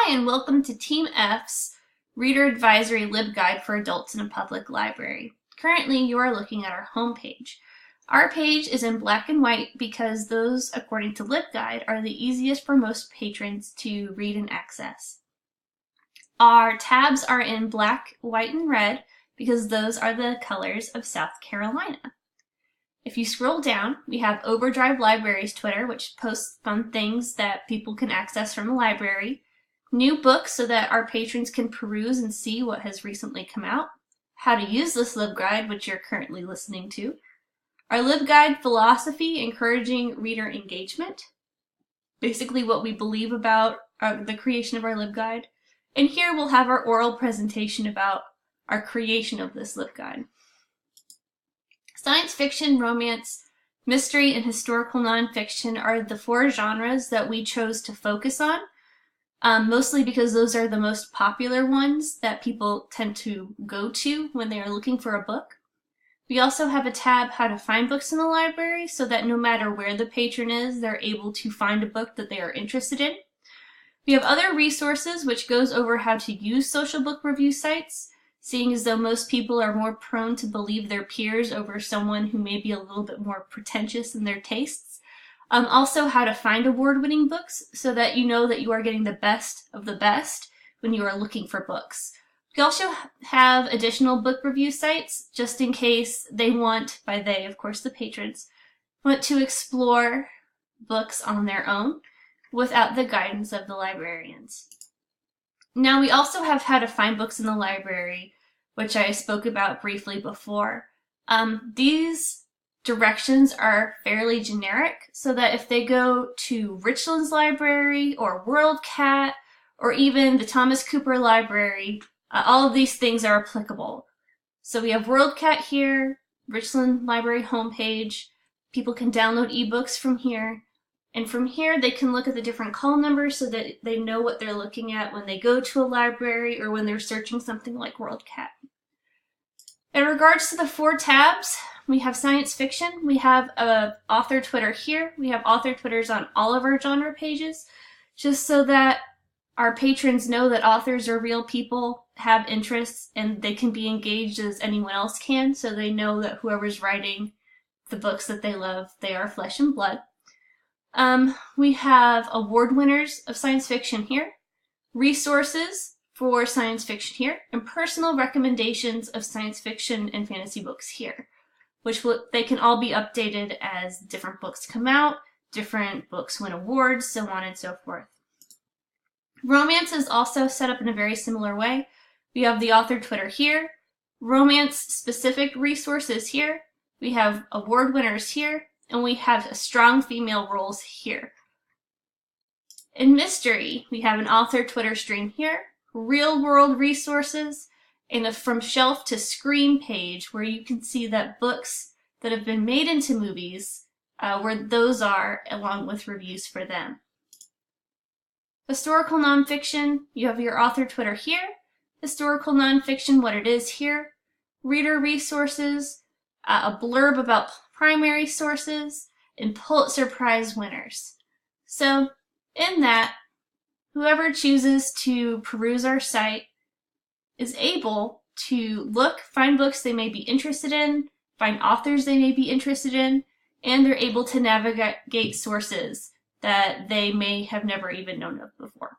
Hi, and welcome to Team F's Reader Advisory LibGuide for Adults in a Public Library. Currently, you are looking at our homepage. Our page is in black and white because those, according to LibGuide, are the easiest for most patrons to read and access. Our tabs are in black, white, and red because those are the colors of South Carolina. If you scroll down, we have Overdrive Libraries Twitter, which posts fun things that people can access from the library. New books so that our patrons can peruse and see what has recently come out. How to use this LibGuide, which you're currently listening to. Our LibGuide philosophy, encouraging reader engagement. Basically what we believe about the creation of our LibGuide. And here we'll have our oral presentation about our creation of this LibGuide. Science fiction, romance, mystery, and historical nonfiction are the four genres that we chose to focus on. Mostly because those are the most popular ones that people tend to go to when they are looking for a book. We also have a tab, How to Find Books in the Library, so that no matter where the patron is, they're able to find a book that they are interested in. We have other resources, which goes over how to use social book review sites, seeing as though most people are more prone to believe their peers over someone who may be a little bit more pretentious in their tastes. Also, how to find award-winning books so that you know that you are getting the best of the best when you are looking for books. We also have additional book review sites just in case they want, by they, of course, the patrons, want to explore books on their own without the guidance of the librarians. Now, we also have How to Find Books in the Library, which I spoke about briefly before. These directions are fairly generic, so that if they go to Richland's Library or WorldCat or even the Thomas Cooper Library, all of these things are applicable. So we have WorldCat here, Richland Library homepage. People can download ebooks from here. And from here, they can look at the different call numbers so that they know what they're looking at when they go to a library or when they're searching something like WorldCat. In regards to the four tabs, we have science fiction, we have author Twitter here, we have author Twitters on all of our genre pages, just so that our patrons know that authors are real people, have interests, and they can be engaged as anyone else can, so they know that whoever's writing the books that they love, they are flesh and blood. We have award winners of science fiction here, resources for science fiction here, and personal recommendations of science fiction and fantasy books here, which they can all be updated as different books come out, different books win awards, so on and so forth. Romance is also set up in a very similar way. We have the author Twitter here, romance-specific resources here, we have award winners here, and we have strong female roles here. In mystery, we have an author Twitter stream here, real-world resources, and a from shelf to screen page where you can see that books that have been made into movies, where those are, along with reviews for them. Historical nonfiction, you have your author Twitter here, historical nonfiction, what it is here, reader resources, a blurb about primary sources, and Pulitzer Prize winners. So, in that, whoever chooses to peruse our site is able to look, find books they may be interested in, find authors they may be interested in, and they're able to navigate sources that they may have never even known of before.